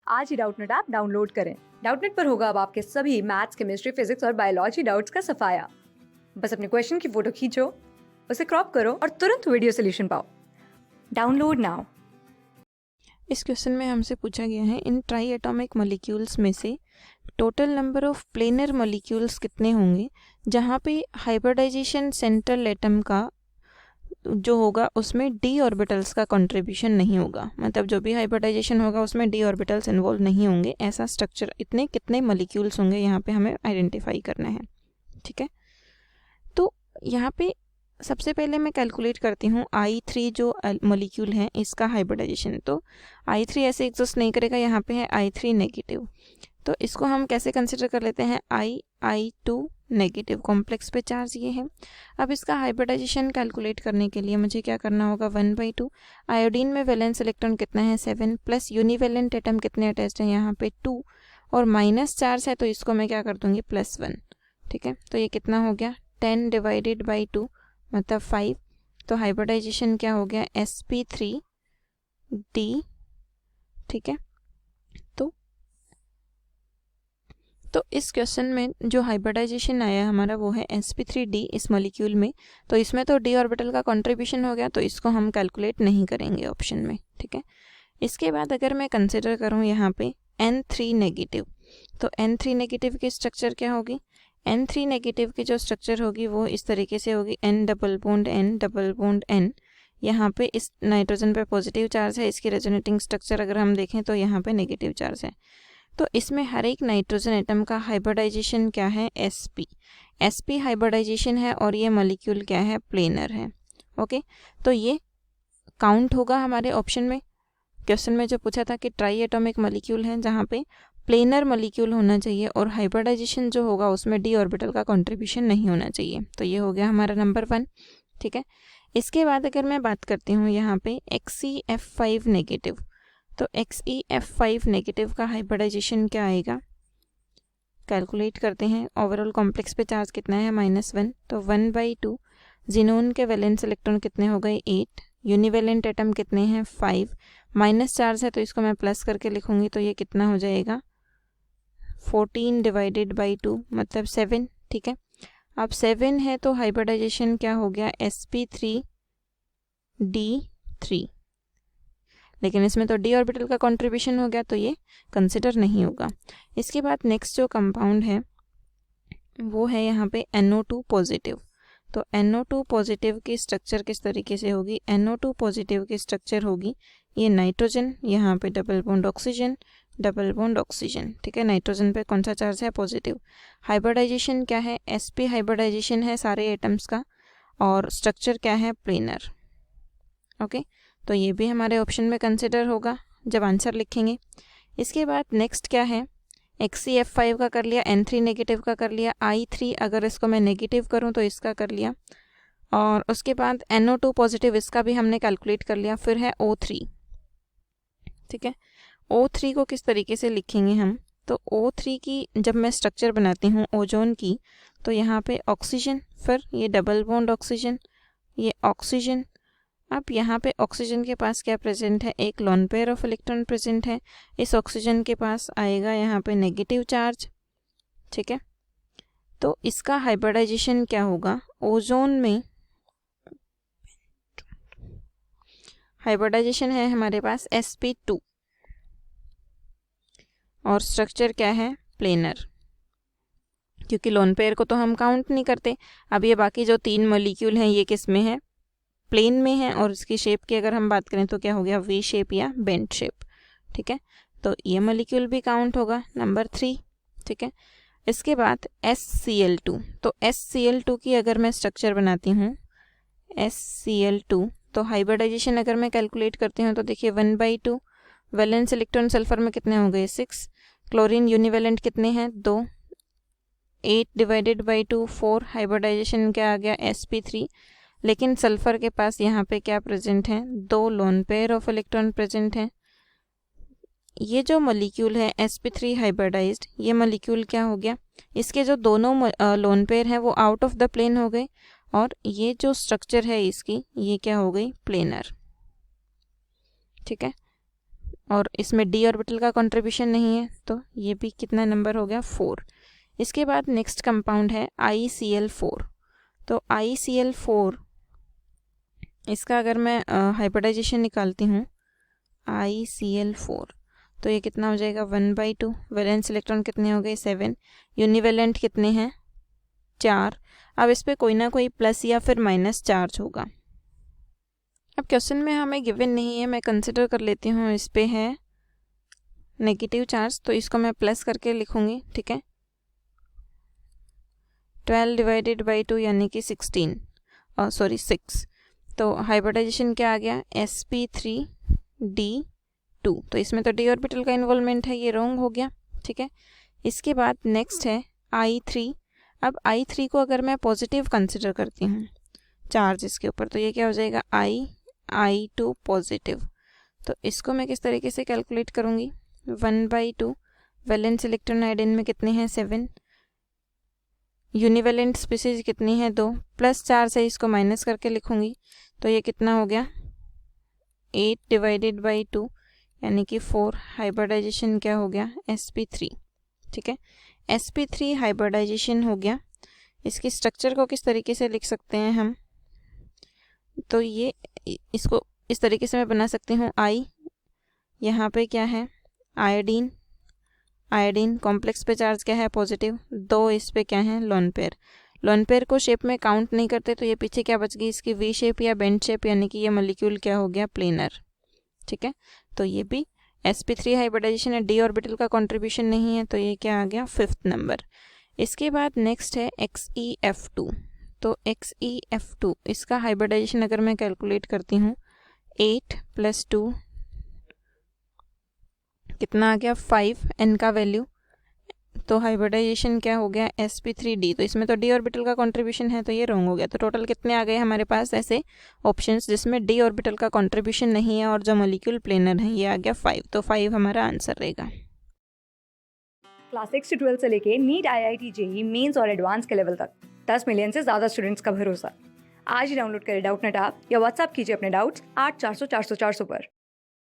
आज ही Doubtnut app download करें। Doubtnut पर होगा अब आपके सभी मैथ्स, केमिस्ट्री, फिजिक्स और बायोलॉजी डाउट्स का सफाया। बस अपने क्वेश्चन की फोटो खींचो, उसे क्रॉप करो और तुरंत वीडियो सोल्यूशन पाओ। Download now. इस क्वेश्चन में हमसे पूछा गया है इन ट्राई एटॉमिक मॉलिक्यूल्स में से total number of planar molecules कितने होंगे जहाँ पे हाइब्रिडाइजेशन सेंट्रल एटम का जो होगा उसमें डी ऑर्बिटल्स का कंट्रीब्यूशन नहीं होगा। मतलब जो भी हाइब्रिडाइजेशन होगा उसमें डी ऑर्बिटल्स इन्वॉल्व नहीं होंगे। ऐसा स्ट्रक्चर इतने कितने मॉलिक्यूल्स होंगे यहाँ पे हमें आइडेंटिफाई करना है। ठीक है, तो यहाँ पे सबसे पहले मैं कैलकुलेट करती हूँ I3 जो मॉलिक्यूल है इसका हाइब्रिडाइजेशन। तो I3 ऐसे एग्जिस्ट नहीं करेगा, यहाँ पे है I3 नेगेटिव। तो इसको हम कैसे कंसिडर कर लेते हैं I2 नेगेटिव, कॉम्प्लेक्स पे चार्ज ये है। अब इसका हाइब्रिडाइजेशन कैलकुलेट करने के लिए मुझे क्या करना होगा, 1/2। आयोडीन में वैलेंस इलेक्ट्रॉन कितना है 7, प्लस यूनिवैलेंट एटम कितने अटैच्ड हैं यहाँ पे 2, और माइनस चार्ज है तो इसको मैं क्या कर दूंगी +1। ठीक है, तो ये कितना हो गया 10 डिवाइडेड बाई 2 मतलब 5। तो हाइब्रिडाइजेशन क्या हो गया sp3d। ठीक है, तो इस क्वेश्चन में जो हाइब्रिडाइजेशन आया हमारा वो है sp3d इस मॉलिक्यूल में। तो इसमें तो d ऑर्बिटल का कंट्रीब्यूशन हो गया, तो इसको हम कैलकुलेट नहीं करेंगे ऑप्शन में। ठीक है, इसके बाद अगर मैं कंसिडर करूँ यहाँ पे n3 नेगेटिव, तो n3 नेगेटिव की स्ट्रक्चर क्या होगी, n3 नेगेटिव की जो स्ट्रक्चर होगी वो इस तरीके से होगी n डबल बॉन्ड n। यहाँ पे इस नाइट्रोजन पे पॉजिटिव चार्ज है, इसकी रेजोनेटिंग स्ट्रक्चर अगर हम देखें तो यहाँ पे नेगेटिव चार्ज है। तो इसमें हर एक नाइट्रोजन एटम का हाइब्रिडाइजेशन क्या है sp हाइब्रिडाइजेशन है, और ये मॉलिक्यूल क्या है प्लेनर है। ओके, तो ये काउंट होगा हमारे ऑप्शन में। क्वेश्चन में जो पूछा था कि ट्राई एटॉमिक मॉलिक्यूल है जहाँ पे प्लेनर मॉलिक्यूल होना चाहिए और हाइब्रिडाइजेशन जो होगा उसमें डी ऑर्बिटल का कंट्रीब्यूशन नहीं होना चाहिए। तो ये हो गया हमारा नंबर 1। ठीक है, इसके बाद अगर मैं बात करती हूँ यहाँ पे XeF5 नेगेटिव, तो XeF5 नेगेटिव का हाइब्रिडाइजेशन क्या आएगा, कैलकुलेट करते हैं। ओवरऑल कॉम्प्लेक्स पे चार्ज कितना है -1, तो 1/2। जिनोन के वैलेंस इलेक्ट्रॉन कितने हो गए 8, यूनिवैलेंट एटम कितने हैं 5, माइनस चार्ज है तो इसको मैं प्लस करके लिखूंगी, तो ये कितना हो जाएगा 14 डिवाइडेड बाई 2 मतलब 7। ठीक है, अब 7 है तो हाइब्रिडाइजेशन क्या हो गया sp3d3, लेकिन इसमें तो डी ऑर्बिटल का कंट्रीब्यूशन हो गया तो ये कंसिडर नहीं होगा। इसके बाद नेक्स्ट जो कंपाउंड है वो है यहाँ पे NO2 पॉजिटिव। तो NO2 पॉजिटिव की स्ट्रक्चर किस तरीके से होगी, NO2 पॉजिटिव की स्ट्रक्चर होगी ये नाइट्रोजन, यहाँ पे double bond oxygen, double bond oxygen. ठीक है, नाइट्रोजन पे कौन सा चार्ज है पॉजिटिव। हाइब्रिडाइजेशन क्या है sp हाइब्रिडाइजेशन है सारे एटम्स का, और स्ट्रक्चर क्या है प्लेनर। ओके, तो ये भी हमारे ऑप्शन में कंसिडर होगा जब आंसर लिखेंगे। इसके बाद नेक्स्ट क्या है, XeF5 का कर लिया, N3 नेगेटिव का कर लिया, I3 अगर इसको मैं नेगेटिव करूं तो इसका कर लिया, और उसके बाद NO2 पॉजिटिव इसका भी हमने कैलकुलेट कर लिया। फिर है O3। ठीक है, O3 को किस तरीके से लिखेंगे हम, तो O3 की जब मैं स्ट्रक्चर बनाती हूँ ओजोन की, तो यहाँ पे ऑक्सीजन, फिर ये डबल बॉन्ड ऑक्सीजन, ये ऑक्सीजन। अब यहाँ पे ऑक्सीजन के पास क्या प्रेजेंट है, एक lone pair of electron present है। इस ऑक्सीजन के पास आएगा यहाँ पे नेगेटिव चार्ज। ठीक है, तो इसका हाइब्रिडाइजेशन क्या होगा, ओजोन में हाइब्रिडाइजेशन है हमारे पास sp2, और स्ट्रक्चर क्या है प्लेनर, क्योंकि लोन पेयर को तो हम काउंट नहीं करते। अब ये बाकी जो 3 मॉलिक्यूल हैं ये किस में है, प्लेन में है, और इसकी शेप की अगर हम बात करें तो क्या हो गया वी शेप या बेंट शेप। ठीक है, तो ये मॉलिक्यूल भी काउंट होगा नंबर 3। ठीक है, इसके बाद SCl2, तो SCl2 की अगर मैं स्ट्रक्चर बनाती हूँ SCl2, तो हाइब्रिडाइजेशन अगर मैं कैलकुलेट करती हूँ तो देखिए 1/2। वैलेंस इलेक्ट्रॉन सल्फर में कितने हो गए 6, क्लोरीन यूनिवैलेंट कितने हैं 2, 8 डिवाइडेड बाई 2 4। हाइब्रिडाइजेशन क्या आ गया sp3, लेकिन सल्फर के पास यहाँ पे क्या प्रेजेंट है 2 lone pair of electron present हैं। ये जो मॉलिक्यूल है sp3 हाइब्रिडाइज्ड, ये मॉलिक्यूल क्या हो गया, इसके जो दोनों लोन पेयर हैं वो आउट ऑफ द प्लेन हो गए, और ये जो स्ट्रक्चर है इसकी ये क्या हो गई प्लेनर। ठीक है, और इसमें डी ऑर्बिटल का कंट्रीब्यूशन नहीं है, तो ये भी कितना नंबर हो गया 4। इसके बाद नेक्स्ट कंपाउंड है ICl4। तो ICl4 इसका अगर मैं हाइब्रिडाइजेशन निकालती हूँ ICl4, तो ये कितना हो जाएगा 1/2। वैलेंस इलेक्ट्रॉन कितने हो गए 7। यूनिवेलेंट कितने हैं 4। अब इस पर कोई ना कोई प्लस या फिर माइनस चार्ज होगा। अब क्वेश्चन में हमें गिवन नहीं है, मैं कंसिडर कर लेती हूँ इस पे है नेगेटिव चार्ज, तो इसको मैं प्लस करके लिखूँगी, ठीक है। 12 डिवाइडेड बाई 2 यानी कि 6। तो हाइब्रिडाइजेशन क्या आ गया sp3d2। तो इसमें तो डी ऑर्बिटल का इन्वॉल्वमेंट है, ये रॉन्ग हो गया, ठीक है। इसके बाद नेक्स्ट है I3। अब I3 को अगर मैं पॉजिटिव कंसिडर करती हूँ चार्ज इसके ऊपर, तो ये क्या हो जाएगा I2 पॉजिटिव। तो इसको मैं किस तरीके से कैलकुलेट करूँगी 1/2। वैलेंस इलेक्ट्रॉन आयोडीन में कितने हैं 7। यूनिवेलेंट स्पीसीज कितनी है 2, प्लस 4 से इसको माइनस करके लिखूँगी, तो ये कितना हो गया 8 डिवाइडेड बाई 2 यानी कि 4। हाइब्रिडाइजेशन क्या हो गया sp3, ठीक है। sp3 हाइब्रिडाइजेशन हो गया। इसकी स्ट्रक्चर को किस तरीके से लिख सकते हैं हम, तो ये इसको इस तरीके से मैं बना सकती हूँ यहाँ पे क्या है आयोडीन कॉम्प्लेक्स पे चार्ज क्या है पॉजिटिव, 2 इस पे क्या है लोन पेयर को शेप में काउंट नहीं करते, तो ये पीछे क्या बच गई इसकी वी शेप या बेंड शेप, यानी कि ये मॉलिक्यूल क्या हो गया प्लेनर, ठीक है। तो ये भी sp3 हाइब्रिडाइजेशन है, डी ऑर्बिटल का कंट्रीब्यूशन नहीं है, तो ये क्या आ गया 5th नंबर। इसके बाद नेक्स्ट है XeF2। तो XeF2 इसका हाइब्रिडाइजेशन अगर मैं कैलकुलेट करती हूँ 8 + 2 कितना आ गया 5 n का वैल्यू, तो हाइब्रिडाइजेशन क्या हो गया sp3d। तो इसमें तो डी ऑर्बिटल का कंट्रीब्यूशन है, तो ये रॉन्ग हो गया। तो टोटल कितने आ गए हमारे पास ऐसे ऑप्शंस जिसमें डी ऑर्बिटल का कंट्रीब्यूशन नहीं है और जो मॉलिक्यूल प्लेनर है, ये आ गया 5। तो 5 हमारा आंसर रहेगा। क्लास 6 से 12 से लेके नीट IIT JEE मेंस और एडवांस के लेवल तक 10 मिलियन से ज़्यादा स्टूडेंट्स का भरोसा। आज ही डाउनलोड करें डाउटनेट ऐप या व्हाट्सएप कीजिए अपने डाउट्स 8400 400 400 पर।